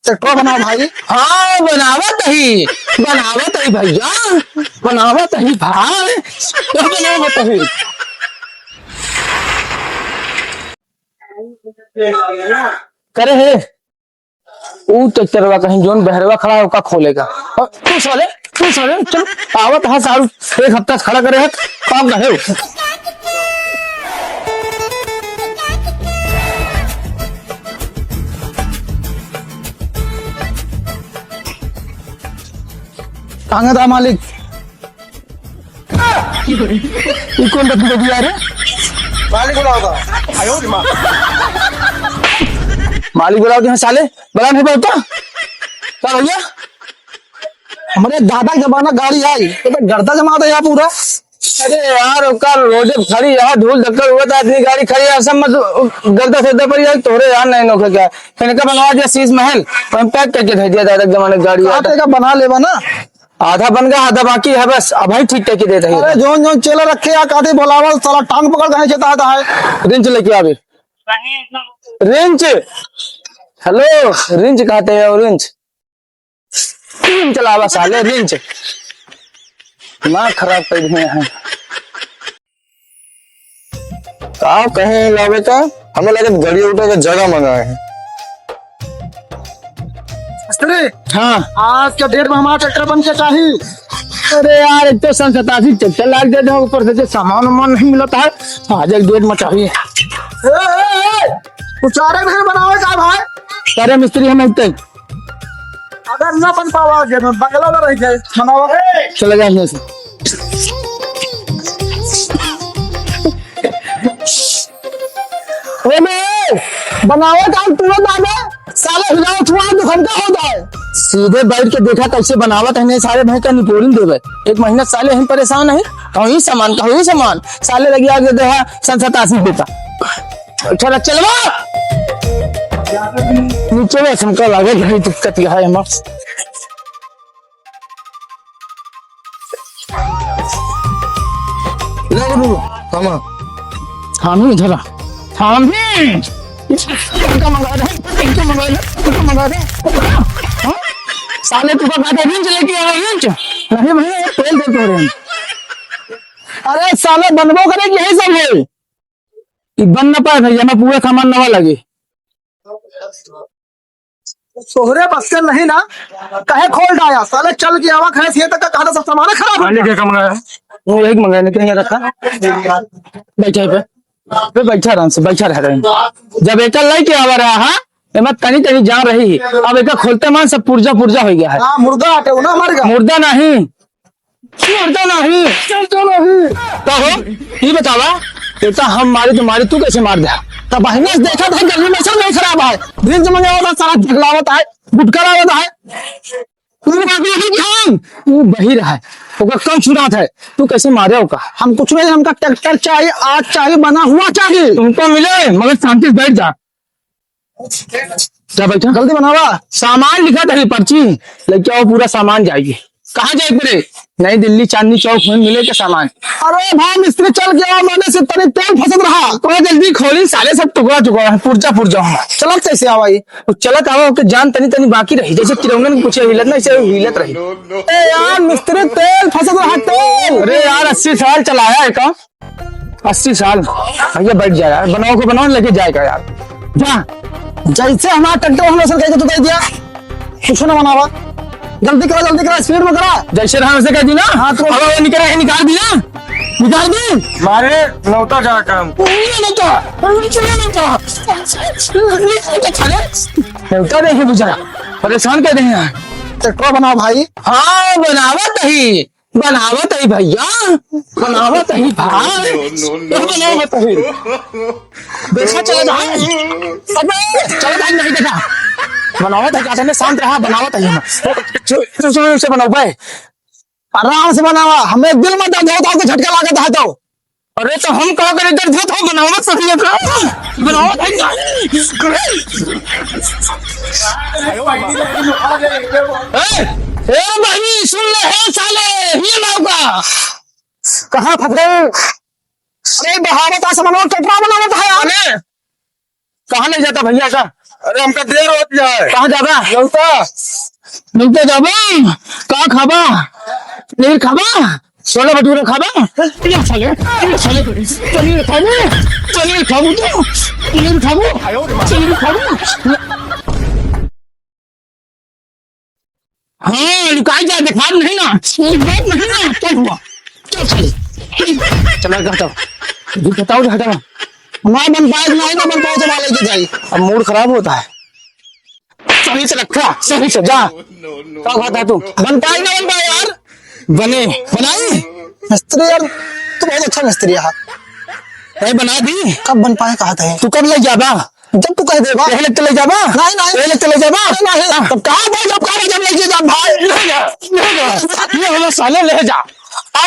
Tractor बनाओ भाई। हाँ बनावत ही भैया, बनावत ही भाई, बनावत ही। करे है ऊ ट्रैक्टरवा कहीं जोन बहरवा खड़ा होगा खोलेगा। और तू साले चल आवत है सारू, एक हफ्ता से खड़ा करे है काम रहे हो। कहाँ था मालिक? ये कौन बदल दिया रे? मालिक बुलाओ था। मालिक बुलाओ दिया साले, बड़ा नहीं बोलता क्या भैया? हमारे दादा के जमाना गाड़ी आई तो गर्दा जमा था यहाँ पूरा। अरे यार उसका रोड खड़ी यहाँ धूल धक्कर हुआ था, इतनी गाड़ी खड़ी है सब मत गर्दा से पर यार तोरे यार नहीं नौके क्या इनका बनवा दिया शीश महल, पैक करके भेज दिया दादा के जमाने की गाड़ी। आटे का बना लेवा ना, आधा बन गया आधा बाकी है बस, अब ही ठीक करके दे रही अरे है। जोन जोन चेला रखे या काटे बोलावल साला टांग पकड़ के चेता है। रिंच लेके आवे, रिंच हेलो रिंच कहते हैं, रिंच रिंच चलावा साले, रिंच दिमाग खराब कर दिए हैं। कहा कहीं लावे का हमें लगे गाड़ी उठा के जगह मंगाए हैं। हाँ आज के डेट में हमारा ट्रैक्टर बन के चाहिए। अरे यार एक तो 87 ट्रैक्टर लाग दे दो, ऊपर से सामान वामान नहीं मिलता है, आज एक डेट में चाहिए। उचारे घर बनाओ का भाई, सारे मिस्त्री हम इतने अगर न बन पावा बंगला में रह जाए बनाओ। चले जाए यहाँ से। बनाओ काम तुरंत आगे साले हिलाओ छुआ दुकान का होता है। सीधे बैठ के देखा कैसे बनावत है, सारे भाई का निपोरिंग देवे, एक महीना साले हम परेशान है, कहूँ सामान साले लगी आगे दे 87 देता। चल चलवा नीचे में समका लागे घड़ी दिक्कत यह है हमारे। हम ही इधर हम ही मंगा दे साले तू कहता रिंच लेके आ रिंच नहीं भैया तेल दे तो रहे। अरे साले बनबो करे कि यही सब है कि बन ना पाए भैया, मैं पूरा सामान नवा लगे। सोहरे बस से नहीं ना कहे खोल डाया साले चल के आवा खैस ये तक कहा सब सामान खराब पानी क्या मंगाया वो एक मंगाने के लिए रखा बैठा पे बैठा आराम से बैठा रह रहे हैं। जब एक लेके आवा रहा हाँ मैं तनी तनी जान रही है, अब एक खोलते मान सब पुर्जा हो गया है। हाँ मुर्गा आटे ना हमारे मुर्दा नहीं तो हो ये बतावा बेटा हम मारे तो मारे तू कैसे मार दिया? तब बहने देखा था गली में सब नहीं खराब है, दिन जमा होता सारा झगलावत है गुटका होता है तू बही रहा है कम चुनाव है, तू कैसे मारे होगा? हम कुछ नहीं, हमका ट्रैक्टर चाहिए आज चाहिए, बना हुआ चाहिए। तुमको मिले मगर शांति से बैठ जा, बैठा जल्दी बनावा। सामान लिखा था पर्ची लेके आओ, पूरा सामान जाएगी। कहाँ जाए मेरे? नई दिल्ली चांदनी चौक में मिले के सामान। अरे भाई मिस्त्री चल गया मैंने से तनी तेल फसद रहा तो जल्दी खोली साले सब टुकड़ा पुर्जा चलत कैसे आवा ये चलत आवा के जान तनी तनी बाकी रही, जैसे तिरंगन कुछ हिलत ना ऐसे हिलत रही। ए यार मिस्त्री तेल फसद रहा तेल। अरे यार 80 साल चलाया है का, 80 साल भैया बैठ जाए यार, बनाओ लेके जाएगा यार जा। जैसे हमारा ट्रैक्टर हमने सर कह दे दिया कुछ ना बनावा, जल्दी करा स्पीड में करा। जैसे रहा वैसे कह दी ना। हाँ तो निकाल दी मारे नौता जा काम नौता देखे बेचारा परेशान कर देंगे। ट्रैक्टर बनाओ भाई। हाँ बनावत ही भैया, बनावत ही भाई, बनावत ही देखा चला जा नहीं देखा बनावत है क्या शांत रहा, बनावत है से बनाओ भाई आराम से बनावा, हमें दिल में दर्द होता है झटका लागत है तो। अरे तो हम कहा करे दर्द होता है बनावत सही है बनावत है। ए भाई सुन ले है साले ये लाऊंगा कहाँ फंस गए? अरे बहावत आसमान ट्रैक्टर बनावत है यार। कहाँ नहीं जाता भैया का अरे हमका देर होती है। कहाँ जाबा लौटा मिलते जाबा कहाँ खाबा पनीर खाबा छोले भटूरे खाबा ये साले पनीर खाबो पनीर खाबो तो पनीर खाबो हाँ लुकाई जा दिखा नहीं ना बात नहीं ना क्या हुआ क्या चला हटाओ बताओ हटाओ ना बन पाए नहीं ना बन पाए तो वाले के जाई। अब मूड खराब होता है सही से रखा सही से जा क्या खाता है तू बन पाए ना बन पाए यार। बने बनाई मिस्त्री यार तू बहुत अच्छा मिस्त्री है। नहीं बना दी कब बन पाए कहा थे तू कब ले जाबा जब तू कह देगा। पहले तो ले जाबा नहीं नहीं पहले तो ले जाबा नहीं तब कहाँ भाई जब कहाँ जब ले जा भाई ले जा ये हमें साले ले जा आ